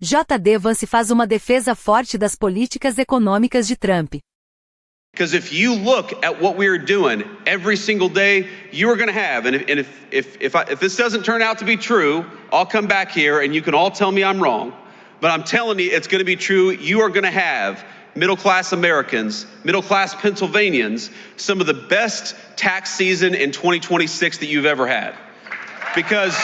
JD Vance faz uma defesa forte das políticas econômicas de Trump. Because if you look at what we are doing every single day, you are going to have, and if this doesn't turn out to be true, I'll come back here and you can all tell me I'm wrong, but I'm telling you it's going to be true. You are going to have middle-class Americans, middle-class Pennsylvanians, some of the best tax season in 2026 that you've ever had. Because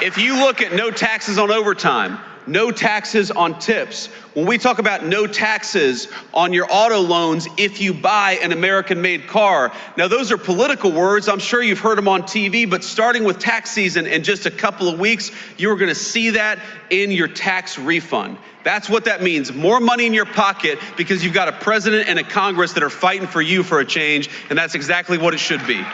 if you look at no taxes on overtime, no taxes on tips, when we talk about no taxes on your auto loans if you buy an American-made car, now those are political words. I'm sure you've heard them on TV, but starting with tax season in just a couple of weeks, you're going to see that in your tax refund. That's what that means. More money in your pocket because you've got a president and a Congress that are fighting for you for a change, and that's exactly what it should be.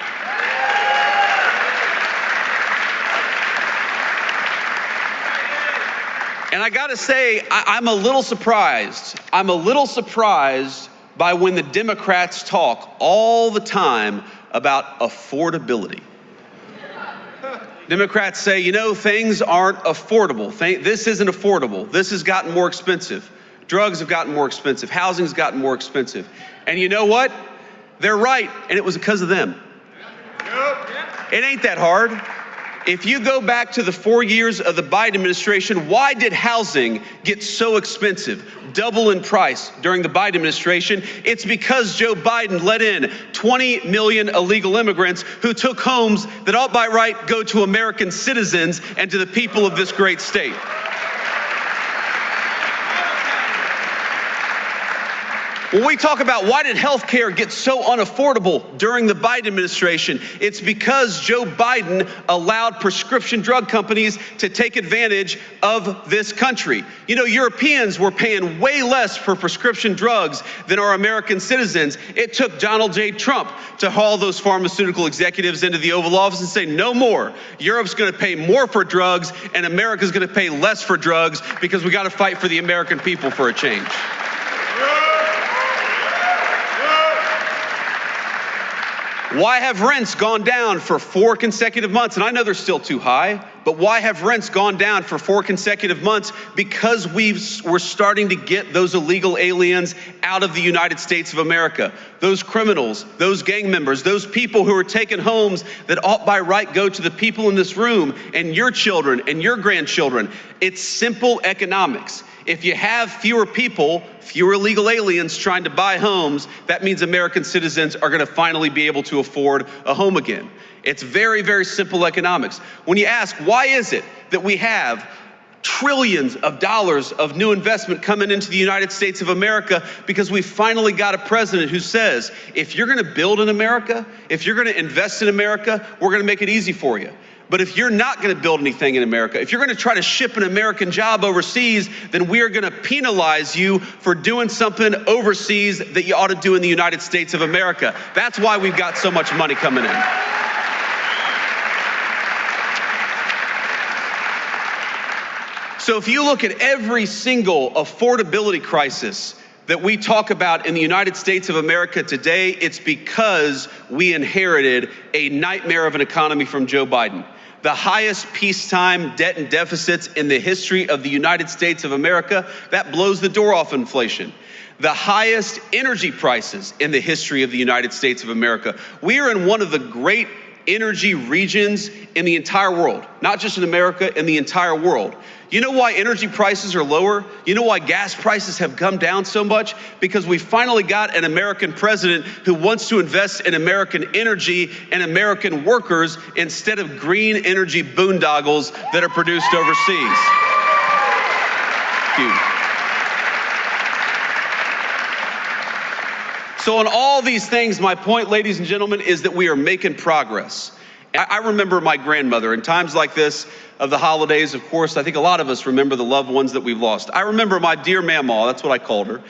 And I gotta say, I'm a little surprised. I'm a little surprised by when the Democrats talk all the time about affordability. Democrats say, you know, things aren't affordable. This isn't affordable. This has gotten more expensive. Drugs have gotten more expensive. Housing's gotten more expensive. And you know what? They're right, and it was because of them. It ain't that hard. If you go back to the 4 years of the Biden administration, why did housing get so expensive, double in price during the Biden administration? It's because Joe Biden let in 20 million illegal immigrants who took homes that ought by right go to American citizens and to the people of this great state. When we talk about why did health care get so unaffordable during the Biden administration, it's because Joe Biden allowed prescription drug companies to take advantage of this country. You know, Europeans were paying way less for prescription drugs than our American citizens. It took Donald J. Trump to haul those pharmaceutical executives into the Oval Office and say, no more. Europe's going to pay more for drugs and America's going to pay less for drugs because we got to fight for the American people for a change. Why have rents gone down for 4 consecutive months? And I know they're still too high, but why have rents gone down for 4 consecutive months? Because we're starting to get those illegal aliens out of the United States of America. Those criminals, those gang members, those people who are taking homes that ought by right go to the people in this room and your children and your grandchildren. It's simple economics. If you have fewer people, fewer illegal aliens trying to buy homes, that means American citizens are going to finally be able to afford a home again. It's very, very simple economics. When you ask, why is it that we have trillions of dollars of new investment coming into the United States of America? Because we finally got a president who says, if you're going to build in America, if you're going to invest in America, we're going to make it easy for you. But if you're not going to build anything in America, if you're going to try to ship an American job overseas, then we are going to penalize you for doing something overseas that you ought to do in the United States of America. That's why we've got so much money coming in. So if you look at every single affordability crisis that we talk about in the United States of America today, it's because we inherited a nightmare of an economy from Joe Biden. The highest peacetime debt and deficits in the history of the United States of America, that blows the door off inflation. The highest energy prices in the history of the United States of America. We are in one of the great energy regions in the entire world, not just in America, in the entire world. You know why energy prices are lower? You know why gas prices have come down so much? Because we finally got an American president who wants to invest in American energy and American workers instead of green energy boondoggles that are produced overseas. Thank you. So on all these things, my point, ladies and gentlemen, is that we are making progress. I remember my grandmother in times like this of the holidays. Of course, I think a lot of us remember the loved ones that we've lost. I remember my dear Mamaw, that's what I called her.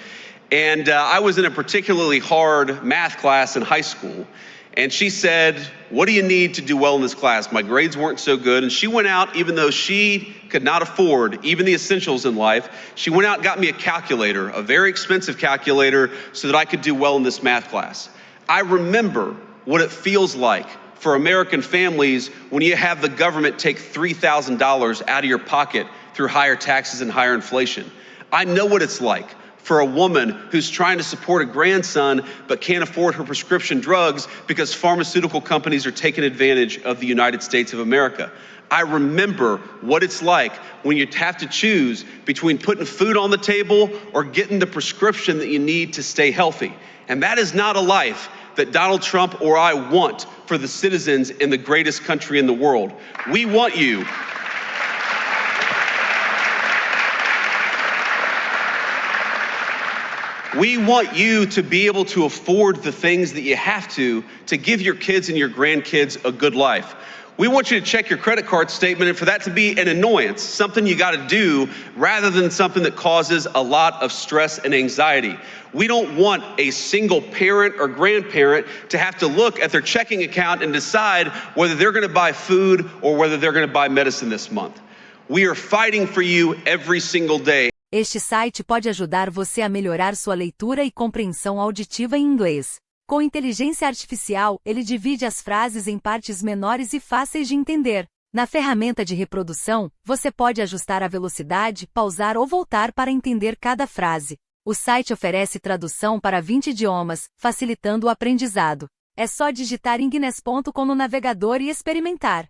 And I was in a particularly hard math class in high school. And she said, what do you need to do well in this class? My grades weren't so good. And she went out, even though she could not afford even the essentials in life, she went out and got me a calculator, a very expensive calculator, so that I could do well in this math class. I remember what it feels like for American families when you have the government take $3,000 out of your pocket through higher taxes and higher inflation. I know what it's like for a woman who's trying to support a grandson but can't afford her prescription drugs because pharmaceutical companies are taking advantage of the United States of America. I remember what it's like when you have to choose between putting food on the table or getting the prescription that you need to stay healthy. And that is not a life that Donald Trump or I want for the citizens in the greatest country in the world. We want you to be able to afford the things that you have to give your kids and your grandkids a good life. We want you to check your credit card statement and for that to be an annoyance, something you got to do rather than something that causes a lot of stress and anxiety. We don't want a single parent or grandparent to have to look at their checking account and decide whether they're going to buy food or whether they're going to buy medicine this month. We are fighting for you every single day. Este site pode ajudar você a melhorar sua leitura e compreensão auditiva em inglês. Com inteligência artificial, ele divide as frases em partes menores e fáceis de entender. Na ferramenta de reprodução, você pode ajustar a velocidade, pausar ou voltar para entender cada frase. O site oferece tradução para 20 idiomas, facilitando o aprendizado. É só digitar inglês.com no navegador e experimentar.